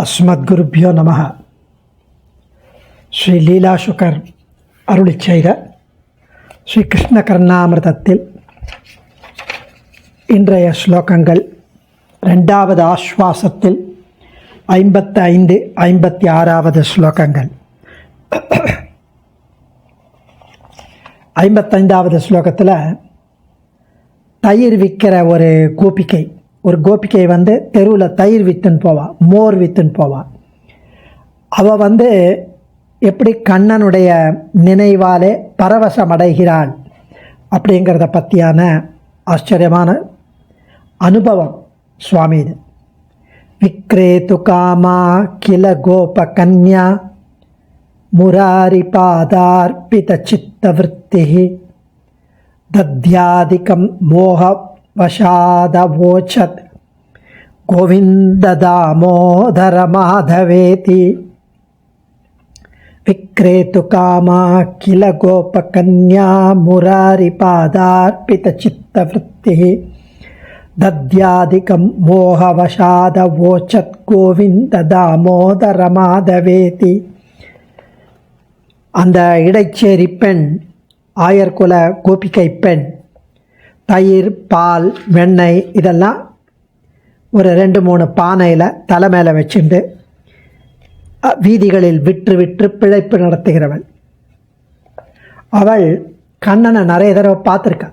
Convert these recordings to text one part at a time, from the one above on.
அஸ்மத்குருப்யோ நமः. ஸ்ரீ லீலா சுகர் அருளி செய்த ஸ்ரீ கிருஷ்ண கர்ணாமிர்தத்தில் இன்றைய ஸ்லோகங்கள் 2வது ஆஸ்வாசத்தில் 55, 56வது ஸ்லோகங்கள். 55வது ஸ்லோகத்தில் தயிர் விற்கிற ஒரு கோபிக்கை தெருவில் தயிர் விற்றுன்னு போவாள், மோர் விற்றுன்னு போவாள். அவள் எப்படி கண்ணனுடைய நினைவாலே பரவசமடைகிறாள் அப்படிங்கிறத பற்றியான ஆச்சரியமான அனுபவம் சுவாமி இது. விக்ரேது காமா கில கோப கன்யா முராரி பாதார்பித சித்தவருத்தி தத்யாதிகம் மோக வசாதவோச்சத் கோவிந்த தாமோதர மாதவேதி. விக்ரேது காமா கில கோபகன்யா முராரி பாதார்பித சித்தவருத்தி தத்யாதிகம் மோகவசாதவோச்சத் கோவிந்த தாமோதர மாதவேதி. அந்த இடைச்சேரி பெண், ஆயர்குல கோபிக்கை பெண், தயிர், பால், வெண்ணெய் இதெல்லாம் ஒரு 2-3 பானையில் தலை மேலே வச்சுட்டு வீதிகளில் விற்று பிழைப்பு நடத்துகிறவள். அவள் கண்ணனை நிறைய தடவை பார்த்துருக்கா.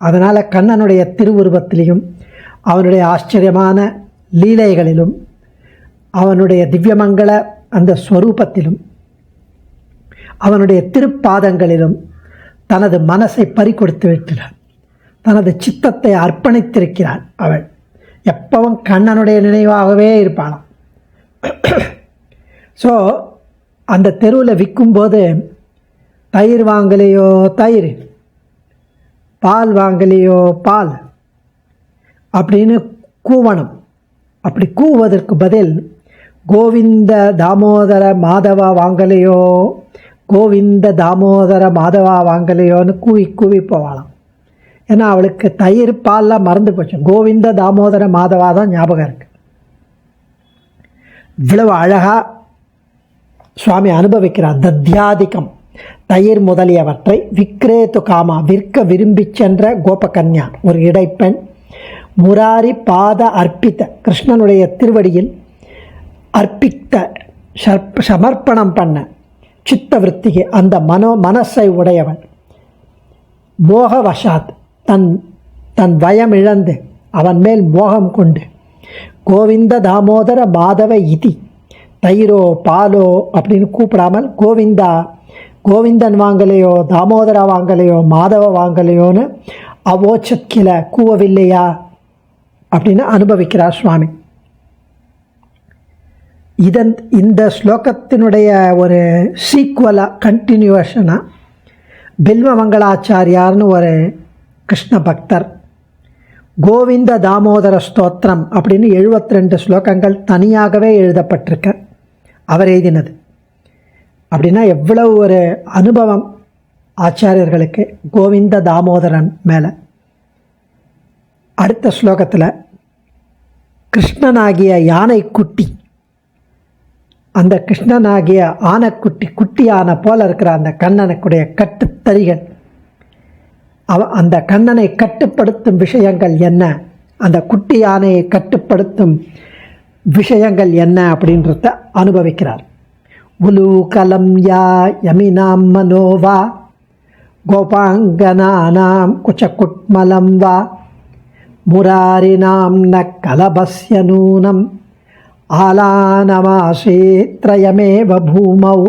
அதனால் கண்ணனுடைய திருவுருவத்திலையும் அவனுடைய ஆச்சரியமான லீலைகளிலும் அவனுடைய திவ்யமங்கள அந்த ஸ்வரூபத்திலும் அவனுடைய திருப்பாதங்களிலும் தனது மனசை பறிகொடுத்து விட்டாள். தனது சித்தத்தை அர்ப்பணித்திருக்கிறாள். அவள் எப்பவும் கண்ணனுடைய நினைவாகவே இருப்பாளாம். ஸோ அந்த தெருவில் விற்கும்போது தயிர் வாங்கலையோ தயிர், பால் வாங்கலையோ பால் அப்படின்னு கூவணும். அப்படி கூவதற்கு பதில் கோவிந்த தாமோதர மாதவா வாங்கலையோ, கோவிந்த தாமோதர மாதவா வாங்கலையோன்னு கூவி போவாளாம். ஏன்னா அவளுக்கு தயிர், பால்லாம் மறந்து போச்சு. கோவிந்த தாமோதர மாதவா தான் ஞாபகம் இருக்குது. இவ்வளவு அழகாக சுவாமி அனுபவிக்கிறார். தத்யாதிகம் தயிர் முதலியவற்றை விக்ரேது காமா விற்க விரும்பி சென்ற கோபகன்யா ஒரு இடைப்பெண், முராரி பாத அர்ப்பித்த கிருஷ்ணனுடைய திருவடியில் அர்ப்பித்த சமர்ப்பணம் பண்ண சித்தவருத்திக்கு அந்த மனசை உடையவன், மோகவசாத் தன் வயம் இழந்து அவன் மேல் மோகம் கொண்டு கோவிந்த தாமோதர மாதவ இதி தயிரோ பாலோ அப்படின்னு கூப்பிடாமல் கோவிந்தன் வாங்கலையோ, தாமோதரா வாங்கலையோ, மாதவ வாங்கலையோன்னு அவோச்சக்கில கூவவில்லையா அப்படின்னு அனுபவிக்கிறார் சுவாமி. இந்த ஸ்லோகத்தினுடைய ஒரு சீக்குவலாக கண்டினியூஷனாக பில்வமங்களாச்சாரியார்னு ஒரு கிருஷ்ண பக்தர் கோவிந்த தாமோதர ஸ்தோத்திரம் அப்படின்னு 72 ஸ்லோகங்கள் தனியாகவே எழுதப்பட்டிருக்க அவர் எழுதினது. அப்படின்னா எவ்வளவு ஒரு அனுபவம் ஆச்சாரியர்களுக்கு கோவிந்த தாமோதரன் மேலே. அடுத்த ஸ்லோகத்தில் கிருஷ்ணனாகிய யானை குட்டி, அந்த கிருஷ்ணனாகிய குட்டியான போல இருக்கிற அந்த கண்ணனுக்குடைய கட்டுத்தறிகள், அந்த கண்ணனை கட்டுப்படுத்தும் விஷயங்கள் என்ன, அந்த குட்டி யானையை கட்டுப்படுத்தும் விஷயங்கள் என்ன அப்படின்றத அனுபவிக்கிறார். உலூகலம் யா யமினாம் மனோவா கோபாங்கனானாம் குச்சகுட்மலம் வா முராரினாம் ந கலபஸ்ய நூனம் ஆலானமாசேத்ரயமேவ பூமௌ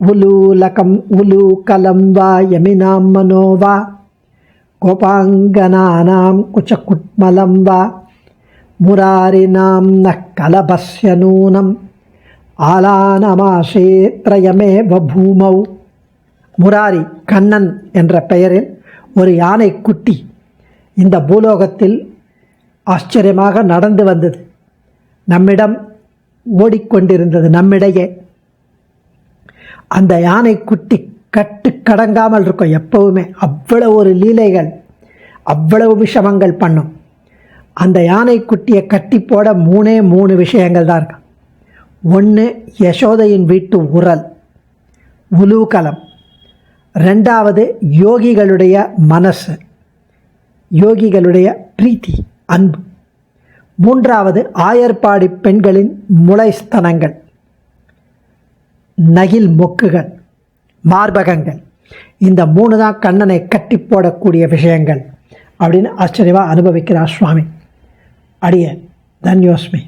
உலூலகம் உலூகலம் வா யமினாம் மனோவா கோபாங்கனானாம் குச்சகுட்மலம் வா முராரினாம் ந கலபஸ்ய நூனம் ஆலானமாசேத்ரயமேவ பூமௌ. முராரி கண்ணன் என்ற பெயரில் ஒரு யானை குட்டி இந்த பூலோகத்தில் ஆச்சரியமாக நடந்து வந்தது. நம்மிடம் ஓடிக்கொண்டிருந்தது, நம்மிடையே. அந்த யானை குட்டி கடங்காமல் இருக்கும் எப்பவுமே. அவ்வளவு ஒரு லீலைகள், அவ்வளவு விஷமங்கள் பண்ணும். அந்த யானை குட்டியை கட்டி போட 3 விஷயங்கள் தான் இருக்கும். ஒன்று யசோதையின் வீட்டு உரல் உலூகலம், ரெண்டாவது யோகிகளுடைய மனசு, யோகிகளுடைய பிரீத்தி அன்பு, மூன்றாவது ஆயர்பாடி பெண்களின் முளைஸ்தனங்கள், நகில் மொக்குகள், மார்பகங்கள். இந்த 3 தான் கண்ணனை கட்டி போடக்கூடிய விஷயங்கள் அப்படின்னு ஆச்சரியமாக அனுபவிக்கிறார் சுவாமி. அடியேன் தன்யோஸ்மி.